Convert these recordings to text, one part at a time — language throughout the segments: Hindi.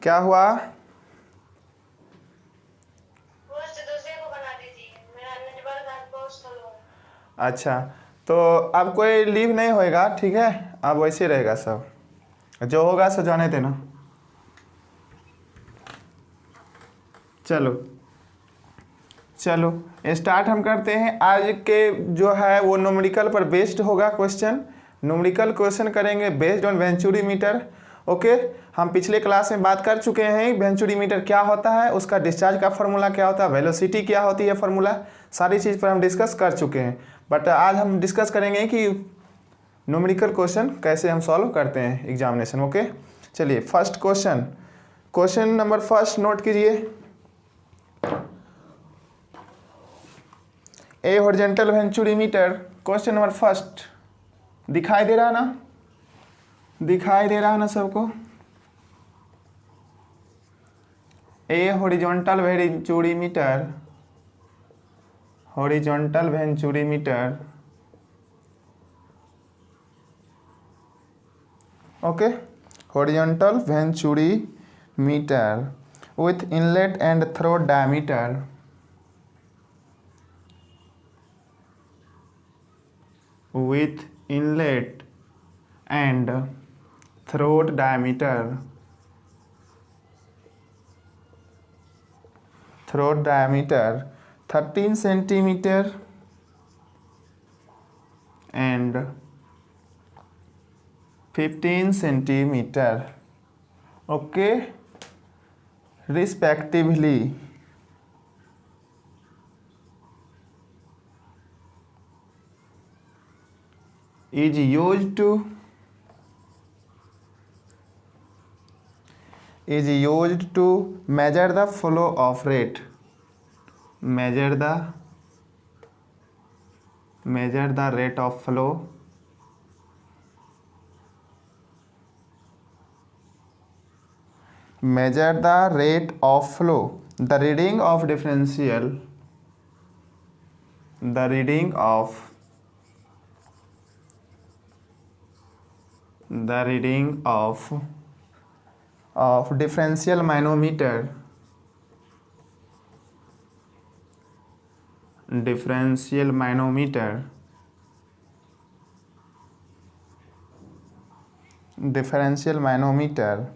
क्या हुआ? अच्छा, तो अब कोई लीव नहीं होएगा, ठीक है? अब वैसे रहेगा सब, जो होगा सो जाने देना। चलो चलो स्टार्ट हम करते हैं। आज के जो है वो न्यूमेरिकल पर बेस्ड होगा क्वेश्चन। न्यूमेरिकल क्वेश्चन करेंगे based on venturi meter. Okay, हम पिछले क्लास में बात कर चुके हैं वेंचुरी मीटर क्या होता है, उसका डिस्चार्ज का फार्मूला क्या होता है, वेलोसिटी क्या होती है, फार्मूला सारी चीज़ पर हम डिस्कस कर चुके हैं। बट आज हम डिस्कस करेंगे कि न्यूमेरिकल क्वेश्चन कैसे हम सॉल्व करते हैं एग्जामिनेशन। ओके, चलिए first question number first note कीजिए। A horizontal venturi meter, question number first दिखाई दे रहा ना? दिखाई दे रहा ना सबको? A horizontal venturi meter, horizontal venturi meter. Okay, horizontal venturi meter with inlet and throat diameter, with inlet and throat diameter, throat diameter 13 centimeter and 15 centimeter, okay, respectively, is used to measure the flow of rate, measure the rate of flow, measure the rate of flow, the reading of differential, the reading of differential manometer, differential manometer, differential manometer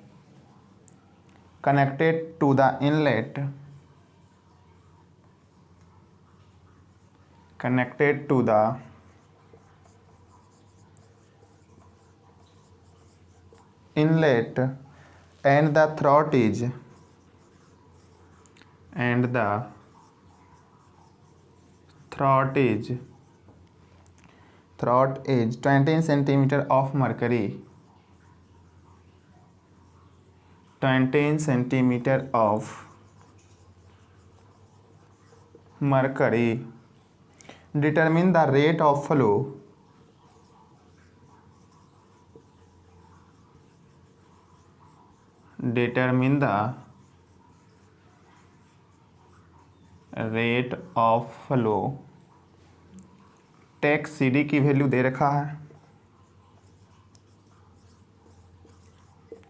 connected to the inlet, connected to the inlet and the throat is, and the throat is 20 centimeter of mercury, 20 centimeter of mercury. Determine the rate of flow, determine the rate of flow। Take C D की वैल्यू दे रखा है,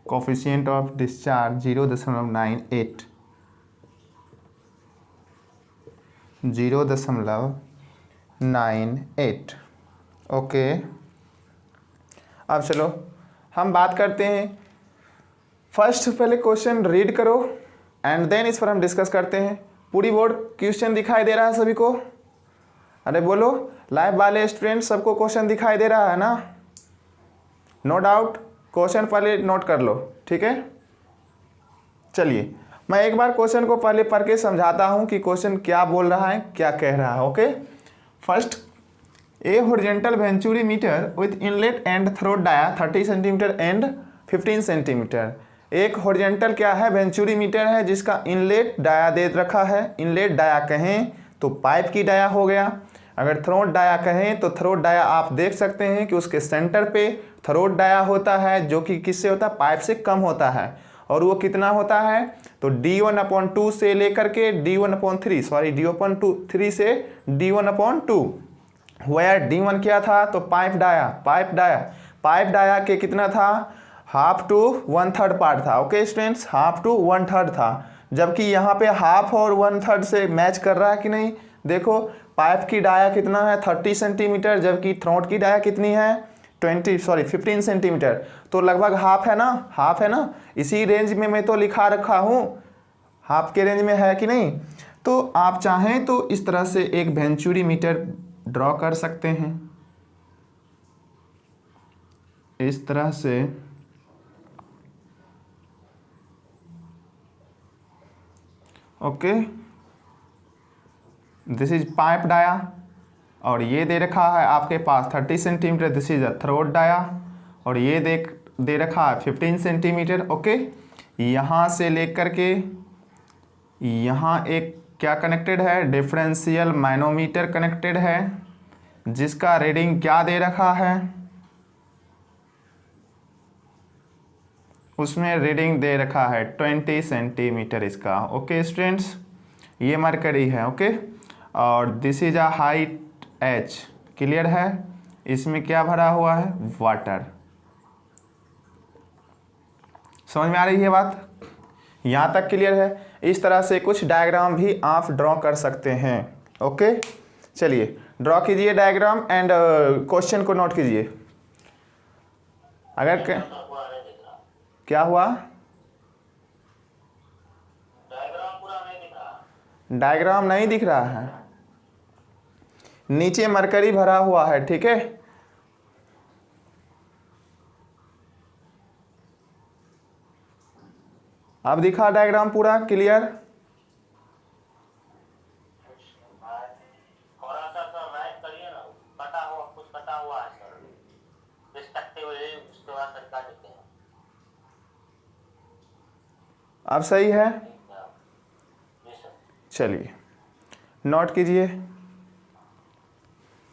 कोफिशिएंट ऑफ डिस्चार्ज 0.98, 0.98। ओके, अब चलो हम बात करते हैं। फर्स्ट पहले क्वेश्चन रीड करो एंड देन इस पर हम डिस्कस करते हैं। पूरी बोर्ड क्वेश्चन दिखाई दे रहा है सभी को? अरे बोलो, लाइव वाले स्टूडेंट सबको क्वेश्चन दिखाई दे रहा है ना? नो डाउट, क्वेश्चन पहले नोट कर लो, ठीक है? चलिए मैं एक बार क्वेश्चन को पहले पढ़ के समझाता हूं कि क्वेश्चन क्या बोल रहा है, क्या कह रहा है। Okay, first, a horizontal venturi meter with inlet and throat dia 30 centimetre and 15 centimetre. एक हॉरिजॉन्टल क्या है? वेंचुरी मीटर है जिसका इनलेट डाया दे रखा है। इनलेट डाया कहें तो पाइप की डाया हो गया, अगर थ्रोट डाया कहें तो थ्रोट डाया आप देख सकते हैं कि उसके सेंटर पे थ्रोट डाया होता है जो कि किससे होता है? पाइप से कम होता है। और वो कितना होता है? तो D1/2 से लेकर के D1/3 से D1/2, वेयर D1 क्या था? तो पाइप डाया के कितना था? हाफ टू 1/3 पार्ट था। ओके स्टूडेंट्स, हाफ टू 1/3 था, जबकि यहाँ पे हाफ और 1/3 से मैच कर रहा है कि नहीं। देखो पाइप की डाया कितना है 30 सेंटीमीटर, जबकि थ्रोट की डाया कितनी है 15 सेंटीमीटर, तो लगभग हाफ है ना, हाफ है ना। इसी रेंज में मैं तो लिखा रखा हूँ, हाफ के रेंज में है कि नहीं। तो आप चाहें तो इस तरह से एक वेंचुरी मीटर ड्रॉ कर सकते हैं, इस तरह से। Okay, this is pipe dia, और ये दे रखा है आपके पास 30 centimetre, this is a throat dia, और ये दे रखा है 15 सेंटीमीटर। ओके, यहाँ से लेकर के यहाँ एक क्या कनेक्टेड है, डिफरेंशियल मैनोमीटर कनेक्टेड है, जिसका रीडिंग क्या दे रखा है, उसमें रीडिंग दे रखा है 20 सेंटीमीटर इसका। ओके स्टूडेंट्स, ये मरकरी है। ओके, और this is a height H, clear है। इसमें क्या भरा हुआ है, वाटर। समझ में आ रही है बात, यहाँ तक क्लियर है। इस तरह से कुछ डायग्राम भी आप ड्रॉ कर सकते हैं। ओके, चलिए ड्रॉ कीजिए डायग्राम एंड क्वेश्चन को नोट कीजिए। अगर क्या हुआ, डायग्राम नहीं दिख रहा है, नीचे मरकरी भरा हुआ है, ठीक है। अब दिखा डायग्राम पूरा क्लियर। अब सही है, चलिए नोट कीजिए।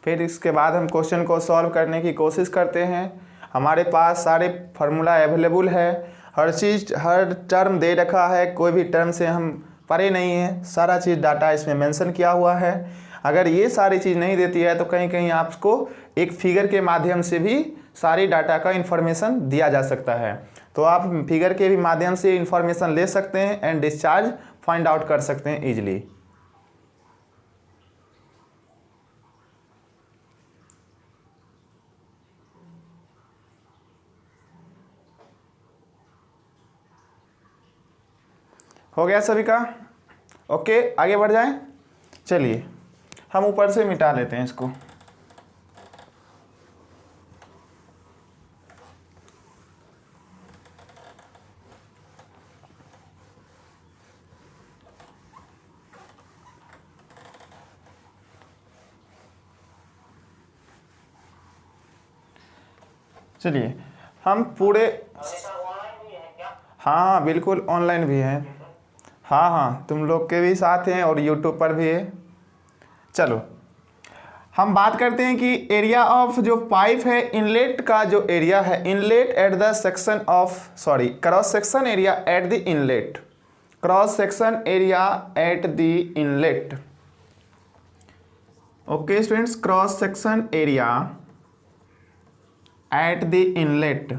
फिर इसके बाद हम क्वेश्चन को सॉल्व करने की कोशिश करते हैं। हमारे पास सारे फार्मूला अवेलेबल है, हर चीज़ हर टर्म दे रखा है, कोई भी टर्म से हम परे नहीं है, सारा चीज़ डाटा इसमें मेंशन किया हुआ है। अगर ये सारी चीज़ नहीं देती है तो कहीं कहीं आपको एक फिगर के माध्यम से भी सारी डाटा का इन्फॉर्मेशन दिया जा सकता है, तो आप फिगर के भी माध्यम से इन्फॉर्मेशन ले सकते हैं एंड डिस्चार्ज फाइंड आउट कर सकते हैं ईजिली। हो गया सभी का। ओके, आगे बढ़ जाएं। चलिए हम ऊपर से मिटा लेते हैं इसको। चलिए हम पूरे, हाँ बिल्कुल ऑनलाइन भी है, हाँ हाँ तुम लोग के भी साथ हैं और यूट्यूब पर भी है। चलो हम बात करते हैं कि एरिया ऑफ जो पाइप है, इनलेट का जो एरिया है, inlet at the section of cross section area at the inlet, cross section area at the inlet. Okay students, cross section area at the inlet.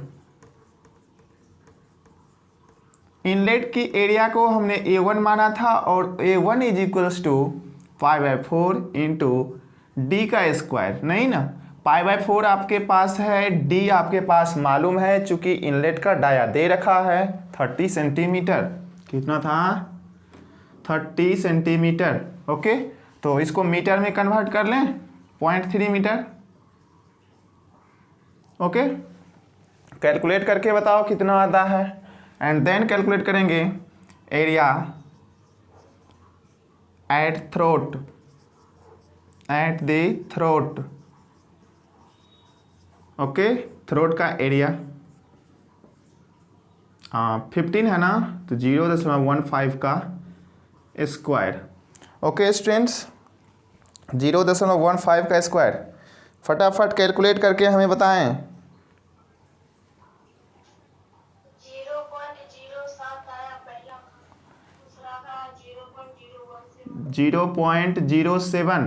Inlet की एरिया को हमने A1 माना था, और A1 is equals to π/4 into D का स्क्वायर, नहीं ना, π/4 आपके पास है, डी आपके पास मालूम है, चूंकि इनलेट का डाया दे रखा है 30 सेंटीमीटर। कितना था, 30 सेंटीमीटर। ओके, तो इसको मीटर में कन्वर्ट कर लें, 0.3 मीटर। ओके, कैलकुलेट करके बताओ कितना आता है, एंड देन कैलकुलेट करेंगे area at throat, at the throat. Okay, throat का एरिया 15 है ना, तो 0.15 का स्क्वायर। ओके स्टूडेंट्स, 0.15 का स्क्वायर, फटाफट कैलकुलेट करके हमें बताएं। 0.07,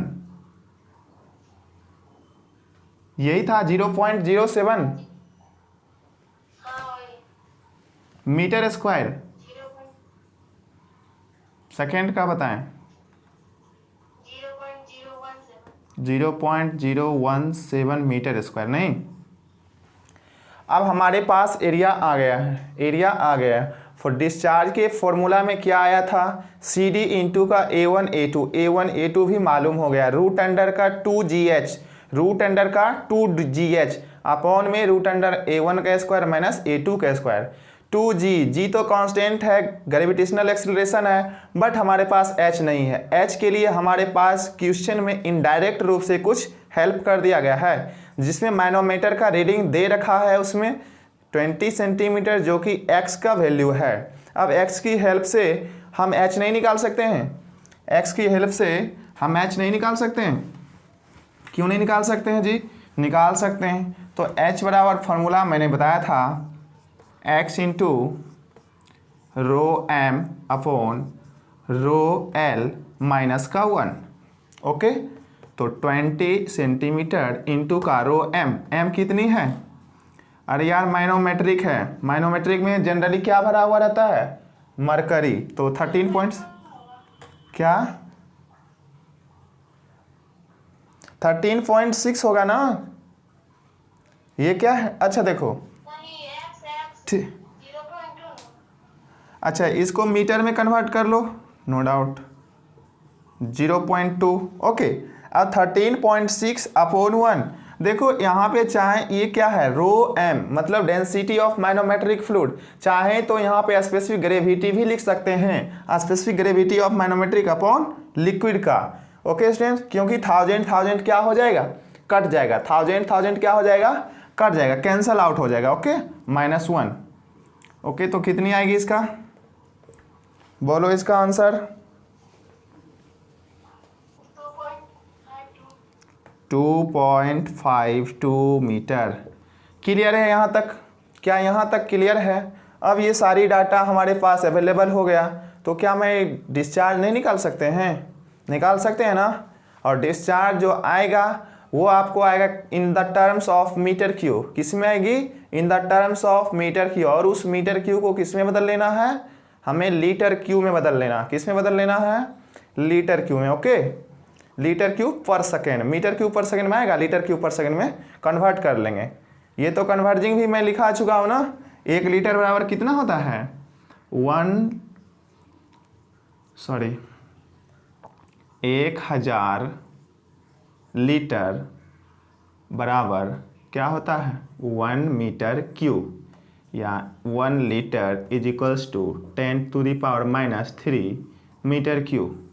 यही था 0.07। मीटर स्क्वायर, सेकेंड का बताएं। 0.017 मीटर स्क्वायर। नहीं, अब हमारे पास एरिया आ गया है, एरिया आ गया है। फॉर डिस्चार्ज के फॉर्मूला में क्या आया था, सी डी इंटू का A1 A2 भी मालूम हो गया, रूट अंडर का 2GH, रूट अंडर का 2GH अपॉन में रूट अंडर A1 का स्क्वायर माइनस A2 का स्क्वायर, 2G तो कांस्टेंट है, ग्रेविटेशनल एक्सीलरेशन है, बट हमारे पास H नहीं है। H के लिए हमारे पास क्वेश्चन में इनडायरेक्ट रूप से कुछ हेल्प कर दिया गया है, जिसमें मैनोमीटर का रीडिंग दे रखा है उसमें 20 सेंटीमीटर, जो कि x का वैल्यू है। अब x की हेल्प से हम h नहीं निकाल सकते हैं, x की हेल्प से हम h नहीं निकाल सकते हैं। क्यों नहीं निकाल सकते हैं जी? निकाल सकते हैं। तो h बराबर फार्मूला मैंने बताया था, x into rho M upon rho L minus का 1। ओके, तो 20 सेंटीमीटर इंटू का रो एम, एम कितनी है? अरे यार माइनोमेट्रिक है, माइनोमेट्रिक में जनरली क्या भरा हुआ रहता है? मरकरी। तो 13 पॉइंट्स क्या 13.6 होगा ना? ये क्या है? अच्छा देखो, ठीक, अच्छा इसको मीटर में कन्वर्ट कर लो, नो डाउट 0.2। ओके, अब 13.6 अपॉन 1। देखो यहाँ पे चाहे ये क्या है, रो एम मतलब डेंसिटी ऑफ माइनोमेट्रिक फ्लूइड, चाहे तो यहाँ पे स्पेसिफिक ग्रेविटी भी लिख सकते हैं, specific gravity of manometric upon liquid का। ओके स्टूडेंट्स, क्योंकि 1000 क्या हो जाएगा, कट जाएगा, 1000 क्या हो जाएगा, कट जाएगा, कैंसल आउट हो जाएगा। ओके, -1। ओके, तो कितनी आएगी इसका, बोलो इसका आंसर। 2.52 मीटर। क्लियर है यहाँ तक? क्या यहाँ तक क्लियर है? अब ये सारी डाटा हमारे पास अवेलेबल हो गया, तो क्या मैं डिस्चार्ज नहीं निकाल सकते हैं? निकाल सकते हैं ना। और डिस्चार्ज जो आएगा वो आपको आएगा in the terms of metre cube. किस में आएगी? In the terms of metre cube. और उस मीटर क्यू को किस में बदल लेना है? हमें लीटर क्यू में बदल लेना। किस में बदल लेना है? लीटर क्यू में। ओके, लीटर क्यूब पर सेकेंड, मीटर क्यूब पर सेकेंड में आएगा, लीटर क्यूब पर सेकेंड में कन्वर्ट कर लेंगे। ये तो कन्वर्जिंग भी मैं लिखा चुका हूँ ना। 1 लीटर बराबर कितना होता है? 1000 लीटर बराबर क्या होता है? 1 मीटर क्यूब, या 1 litre is equals to 10⁻³ metre cube.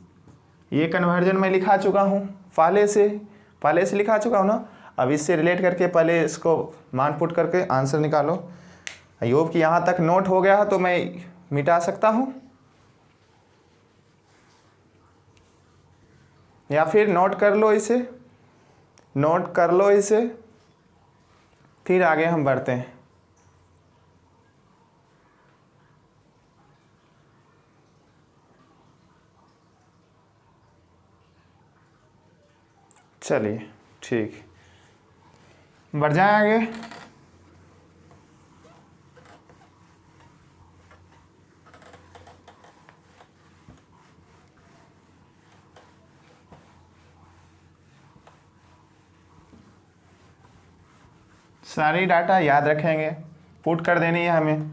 ये कन्वर्जन मैं लिखा चुका हूँ पहले से लिखा चुका हूँ ना। अब इससे रिलेट करके पहले इसको मान पुट करके आंसर निकालो। आई होप कि यहाँ तक नोट हो गया है, तो मैं मिटा सकता हूँ, या फिर नोट कर लो इसे, नोट कर लो इसे, फिर आगे हम बढ़ते हैं। चलिए ठीक, बढ़ जाए आगे। सारी डाटा याद रखेंगे, पुट कर देनी है हमें।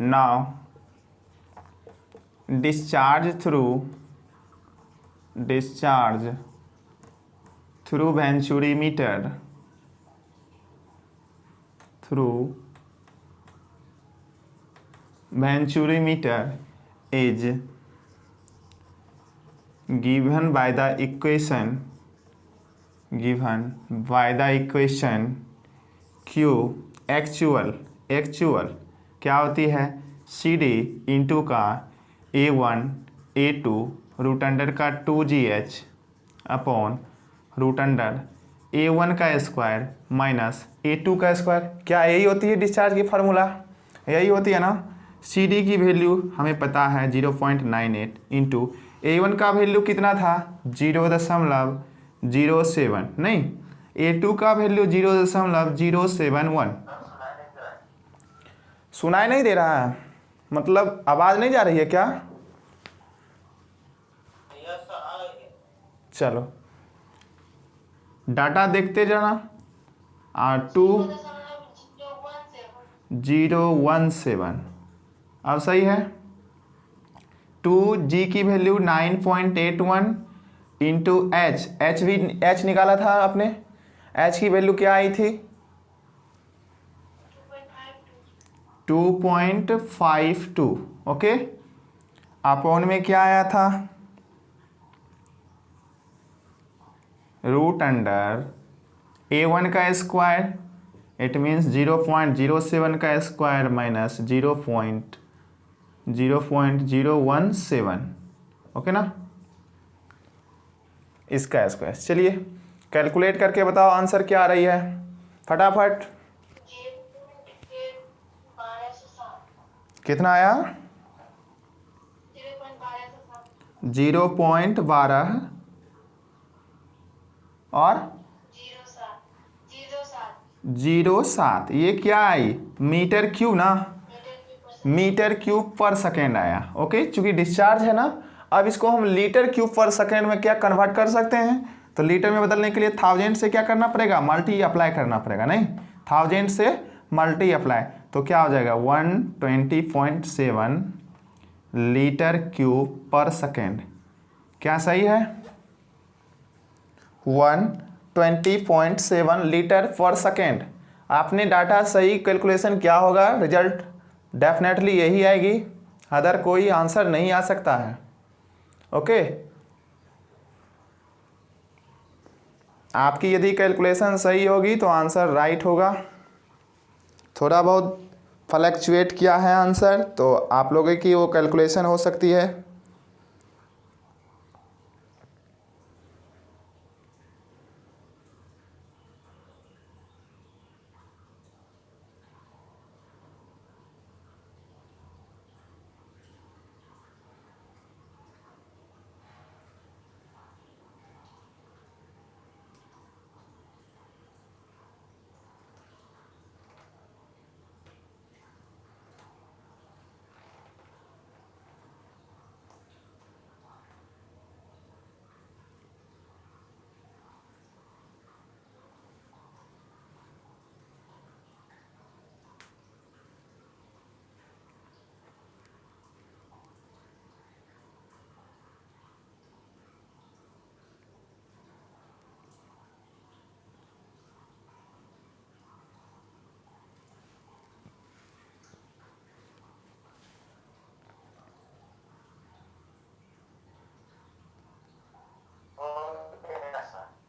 Now discharge through venturimeter is given by the equation Q actual क्या होती है? CD इंटू का A1 A2 रूट अंडर का 2GH upon root under A1 का स्क्वायर माइनस A2 का स्क्वायर। क्या यही होती है डिस्चार्ज की फार्मूला? यही होती है ना। CD की वैल्यू हमें पता है 0.98 इंटू A1 का वैल्यू कितना था? 0.07, नहीं A2 का वैल्यू 0.071। सुनाई नहीं दे रहा है, मतलब आवाज़ नहीं जा रही है क्या? चलो डाटा देखते जाना। 2017 अब सही है। 2G की वैल्यू 9.81 इंटू एच भी एच निकाला था आपने, एच की वैल्यू क्या आई थी? 2.52। ओके, अपॉन में क्या आया था? रूट अंडर A1 का स्क्वायर, इट मीन्स 0.07 का स्क्वायर माइनस 0.017। ओके ना, इसका स्क्वायर। चलिए कैलकुलेट करके बताओ आंसर क्या आ रही है फटाफट। कितना आया? 0.12 और 0.07। ये क्या आई? मीटर क्यूब ना, मीटर क्यूब पर सेकेंड आया। ओके, चूंकि डिस्चार्ज है ना, अब इसको हम लीटर क्यूब पर सेकेंड में क्या कन्वर्ट कर सकते हैं, तो लीटर में बदलने के लिए 1000 से क्या करना पड़ेगा? मल्टी अप्लाई करना पड़ेगा। नहीं, 1000 से मल्टी अप्लाई, तो क्या हो जाएगा? 120.7 लीटर क्यूब पर सेकेंड। क्या सही है? 120.7 लीटर पर सेकेंड। आपने डाटा सही, कैलकुलेशन क्या होगा, रिजल्ट डेफिनेटली यही आएगी, अदर कोई आंसर नहीं आ सकता है। ओके, आपकी यदि कैलकुलेशन सही होगी तो आंसर राइट होगा। थोड़ा बहुत फ्लक्चुएट किया है आंसर, तो आप लोगों की वो कैलकुलेशन हो सकती है।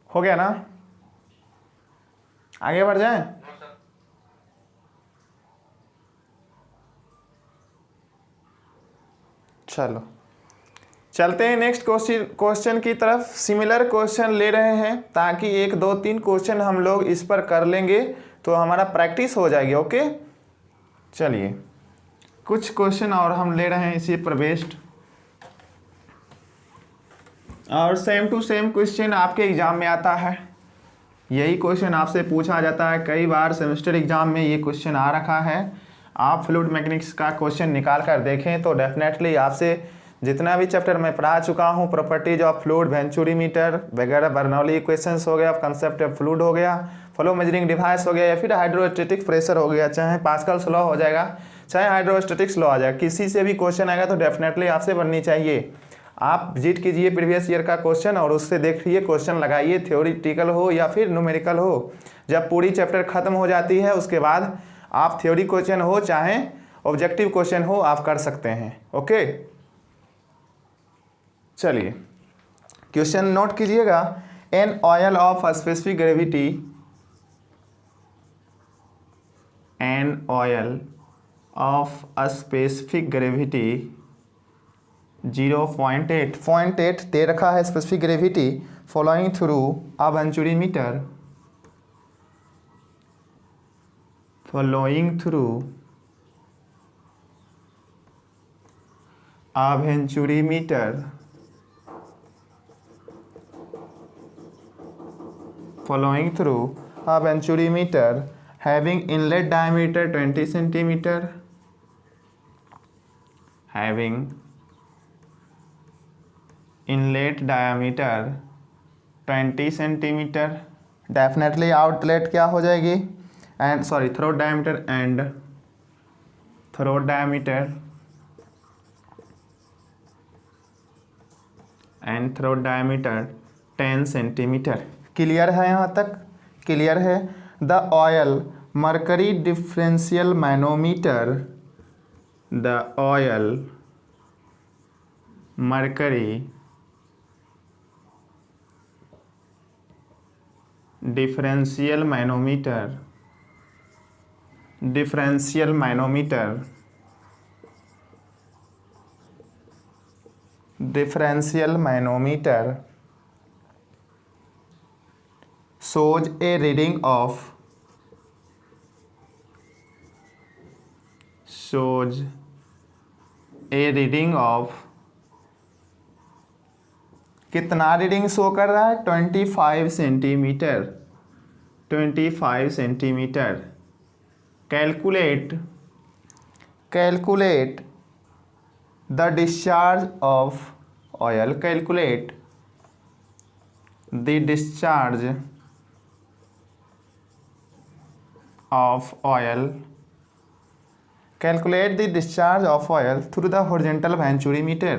हो गया ना, आगे बढ़ जाएं। चलो चलते हैं नेक्स्ट क्वेश्चन की तरफ। सिमिलर क्वेश्चन ले रहे हैं ताकि 1 2 3 क्वेश्चन हम लोग इस पर कर लेंगे तो हमारा प्रैक्टिस हो जाएगी। ओके, चलिए कुछ क्वेश्चन और हम ले रहे हैं इसी पर बेस्ड, और सेम टू सेम क्वेश्चन आपके एग्जाम में आता है। यही क्वेश्चन आपसे पूछा जाता है, कई बार सेमेस्टर एग्जाम में ये क्वेश्चन आ रखा है। आप फ्लूइड मैकेनिक्स का क्वेश्चन निकाल कर देखें तो डेफिनेटली आपसे जितना भी चैप्टर मैं पढ़ा चुका हूँ, प्रॉपर्टीज ऑफ फ्लूइड, वेंचुरीमीटर वगैरह, बर्नौली इक्वेशंस हो गया, कंसेप्ट ऑफ फ्लूइड हो गया, फ्लो मेजरिंग डिवाइस हो गया, या फिर हाइड्रोस्टैटिक प्रेशर हो गया, चाहे पास्कल्स लॉ हो जाएगा, चाहे हाइड्रोस्टैटिक्स लॉ आ जाएगा, किसी से भी क्वेश्चन आएगा तो डेफिनेटली आपसे बननी चाहिए। आप विजिट कीजिए प्रीवियस ईयर का क्वेश्चन और उससे देखिए, क्वेश्चन लगाइए, थ्योरेटिकल हो या फिर न्यूमेरिकल हो। जब पूरी चैप्टर खत्म हो जाती है उसके बाद आप थ्योरी क्वेश्चन हो चाहे ऑब्जेक्टिव क्वेश्चन हो आप कर सकते हैं। ओके, चलिए क्वेश्चन नोट कीजिएगा। An oil of specific gravity, an oil of specific gravity 0.8 दे रखा है specific gravity, following through a venturimeter, following through a venturimeter following through a venturimeter having inlet diameter 20 centimeter having inlet diameter 20 centimetre, definitely outlet क्या हो जाएगी, and sorry throat diameter and throat diameter and throat diameter 10 centimetre. Clear है यहाँ तक? क्लियर है। The oil mercury differential manometer, the oil mercury differential manometer, differential manometer, differential manometer shows a reading of, shows a reading of, कितना रीडिंग शो कर रहा है? 25 centimetre, 25 centimetre. Calculate, calculate the discharge of oil, calculate the discharge of oil, calculate the discharge of oil through the horizontal venturimeter,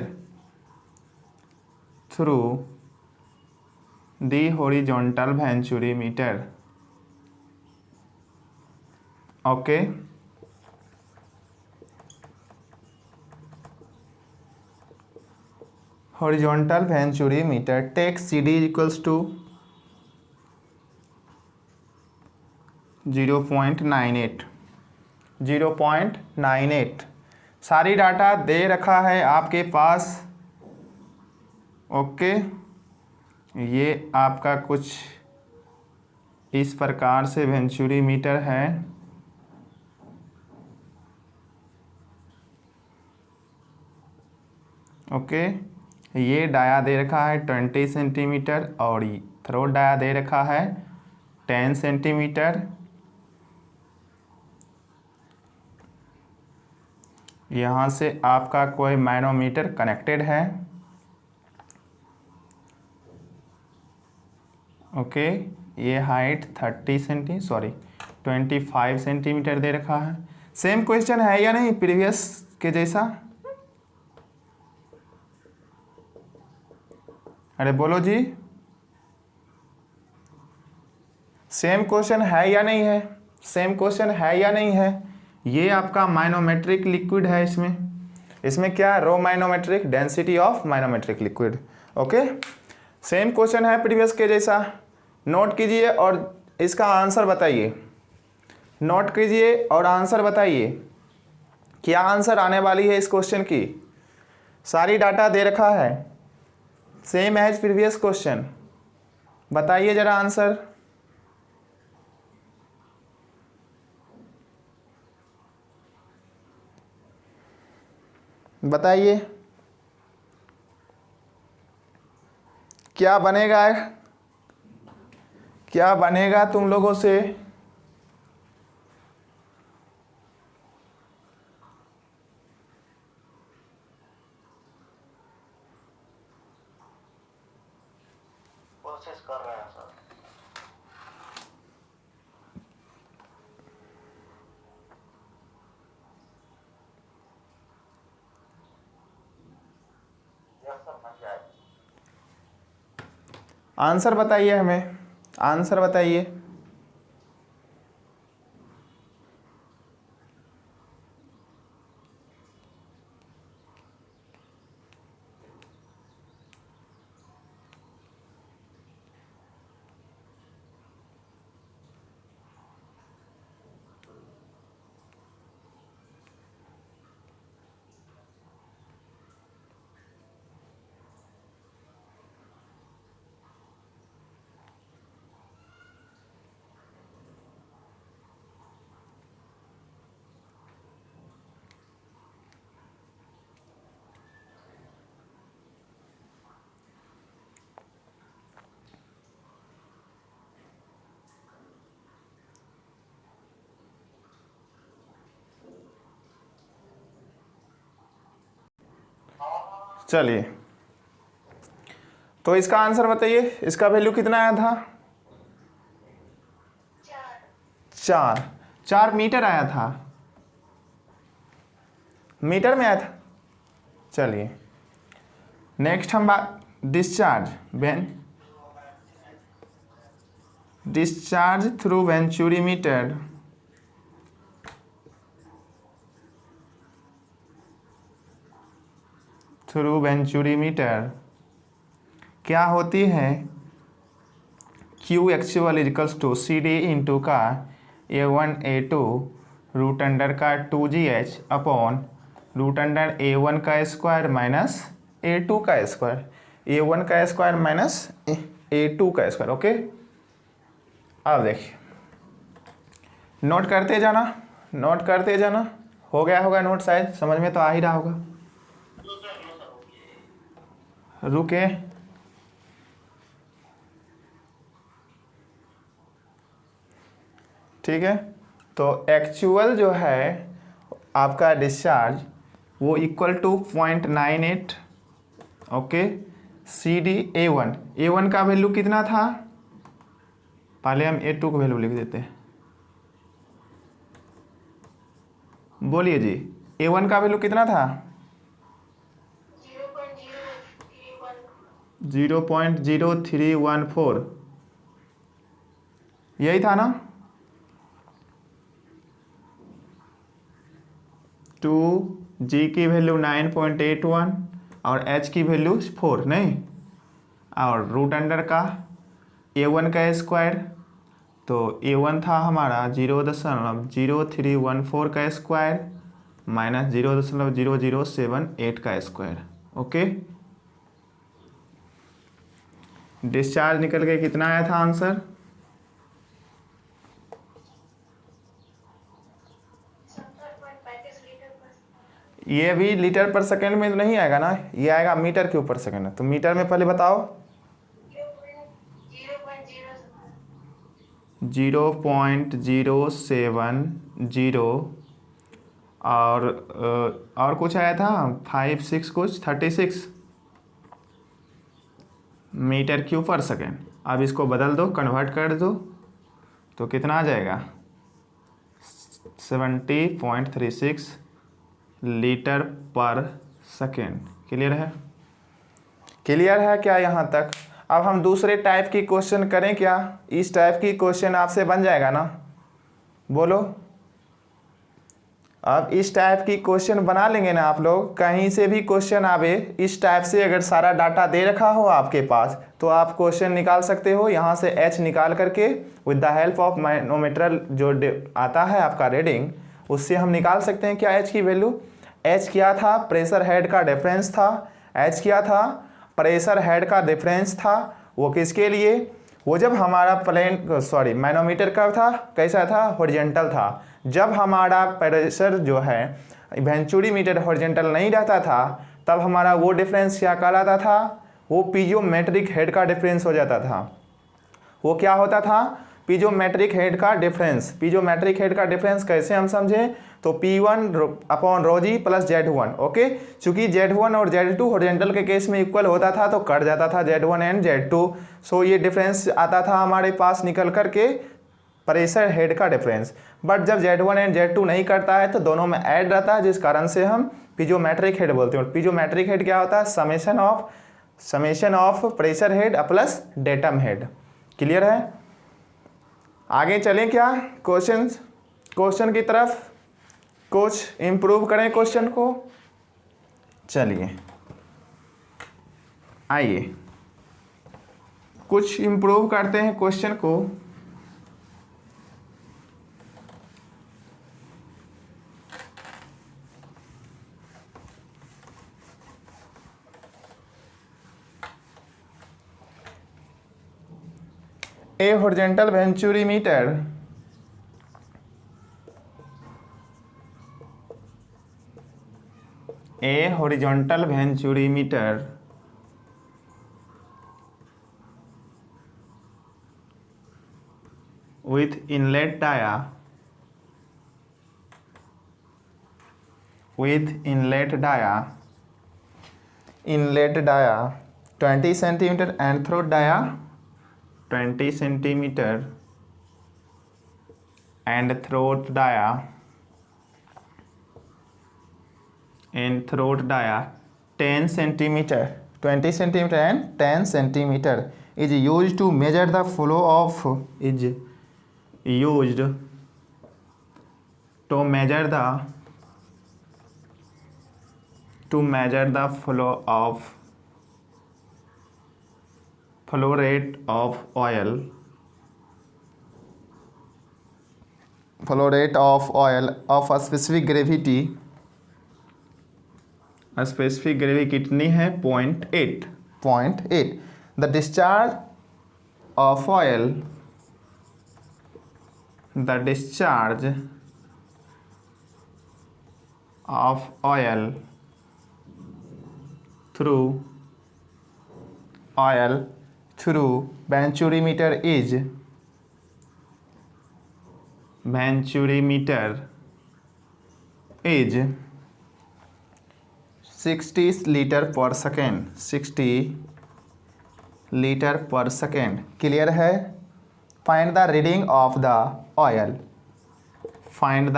through the horizontal venturimeter. Okay, horizontal venturimeter, take CD equals to 0.98, 0.98 सारी डाटा दे रखा है आपके पास। ओके, ये आपका कुछ इस प्रकार से वेंचुरीमीटर है। ओके, ये डाया दे रखा है 20 सेंटीमीटर और थ्रोट डाया दे रखा है 10 सेंटीमीटर। यहाँ से आपका कोई मैनोमीटर कनेक्टेड है। ओके, ये हाइट 25 सेंटीमीटर दे रखा है। सेम क्वेश्चन है या नहीं प्रीवियस के जैसा? अरे बोलो जी, सेम क्वेश्चन है या नहीं है? सेम क्वेश्चन है या नहीं है? ये आपका माइनोमेट्रिक लिक्विड है। इसमें क्या है? Rho manometric, density of manometric liquid. Okay, same question है प्रीवियस के जैसा। नोट कीजिए और इसका आंसर बताइए। नोट कीजिए और आंसर बताइए, क्या आंसर आने वाली है इस क्वेश्चन की। सारी डाटा दे रखा है, सेम एज प्रीवियस क्वेश्चन। बताइए जरा आंसर। बताइए क्या बनेगा, क्या बनेगा तुम लोगों से? कोशिश कर रहे हैं सर। आंसर बताइए हमें, आंसर बताइए। चलिए, तो इसका आंसर बताइए, इसका वैल्यू कितना आया था? 4 मीटर आया था, मीटर में आया था। चलिए नेक्स्ट हम बात डिस्चार्ज थ्रू वेंचुरीमीटर। क्या होती है? Q actual equals to C D into का A1 A2 रूट अंडर का 2GH upon root under A1 का स्क्वायर माइनस A2 का स्क्वायर, A1 का स्क्वायर माइनस A2 का स्क्वायर। ओके, अब देखिए, नोट करते जाना। हो गया होगा नोट, शायद समझ में तो आ ही रहा होगा। रुके, ठीक है। तो एक्चुअल जो है आपका डिस्चार्ज वो equal to 0.98। Okay, C D A1 का वैल्यू कितना था? पहले हम A2 का वैल्यू लिख देते हैं। बोलिए जी, A1 का वैल्यू कितना था? 0.0314, यही था ना? 2G की वैल्यू 9.81 और H की वैल्यू 4 नहीं, और रूट अंडर का A1 का स्क्वायर, तो A1 था हमारा 0.0314 का स्क्वायर माइनस 0.0078 का स्क्वायर। ओके, डिस्चार्ज निकल के कितना आया था आंसर? ये भी लीटर पर सेकंड में तो नहीं आएगा ना, ये आएगा मीटर के ऊपर सेकंड है। तो मीटर में पहले बताओ। 0.070 और कुछ आया था 56 कुछ 36 मीटर क्यूब पर सेकेंड। अब इसको बदल दो, कन्वर्ट कर दो, तो कितना आ जाएगा? 70.36 लीटर पर सेकेंड। क्लियर है? क्लियर है क्या यहाँ तक? अब हम दूसरे टाइप की क्वेश्चन करें क्या? इस टाइप की क्वेश्चन आपसे बन जाएगा ना, बोलो। अब इस टाइप की क्वेश्चन बना लेंगे ना आप लोग। कहीं से भी क्वेश्चन आवे इस टाइप से, अगर सारा डाटा दे रखा हो आपके पास, तो आप क्वेश्चन निकाल सकते हो यहाँ से। H निकाल करके with the help of manometer जो आता है आपका रीडिंग, उससे हम निकाल सकते हैं क्या H की वैल्यू। H क्या था? प्रेशर हेड का डिफरेंस था। H क्या था? प्रेशर हेड का डिफरेंस था। वो किसके लिए? वो जब हमारा मैनोमीटर का था, कैसा था? हॉरिजॉन्टल था। जब हमारा प्रेशर जो है वेंचुरीमीटर हॉरिजॉन्टल नहीं रहता था, तब हमारा वो डिफरेंस क्या कहलाता था? वो पीजोमेट्रिक हेड का डिफरेंस हो जाता था। वो क्या होता था? पीजोमेट्रिक हेड का डिफरेंस। पीजोमेट्रिक हेड का डिफरेंस कैसे हम समझें? तो P1 upon ρg plus Z1। Okay, चूंकि Z1 और Z2 हॉरिजॉन्टल के केस में इक्वल होता था, तो कट जाता था Z1 एंड Z2। सो ये डिफरेंस आता था हमारे पास निकल करके प्रेशर हेड का डिफरेंस। बट जब Z1 एंड Z2 नहीं करता है, तो दोनों में ऐड रहता है, जिस कारण से हम पीजोमेट्रिक हेड बोलते हैं। पीजोमेट्रिक हेड क्या होता है? Summation of pressure head plus datum head. Clear है? आगे चलें क्या क्वेश्चन की तरफ? कुछ इम्प्रूव करें क्वेश्चन को। चलिए आइए कुछ इम्प्रूव करते हैं क्वेश्चन को। A horizontal venturimeter with inlet dia inlet dia 20 centimetre and throat dia 20 centimetre and throat dia 10 centimeter 20 centimeter and 10 centimeter is used to measure the flow of is used to measure the flow rate of oil of a specific gravity कितनी है 0.8 the discharge of oil through venturimeter is 60 litre per second clear है। Find the reading of the oil find the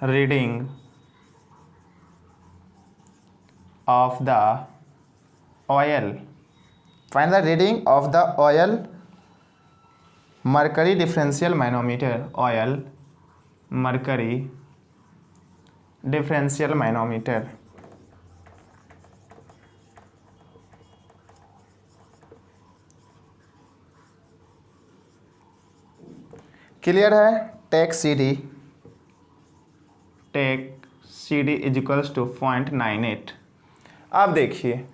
reading of the oil mercury differential manometer clear है। Take C D is equals to 0.98। अब देखिए,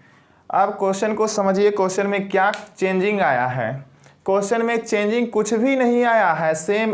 अब क्वेश्चन को समझिए, क्वेश्चन में क्या चेंजिंग आया है। क्वेश्चन में चेंजिंग कुछ भी नहीं आया है, सेम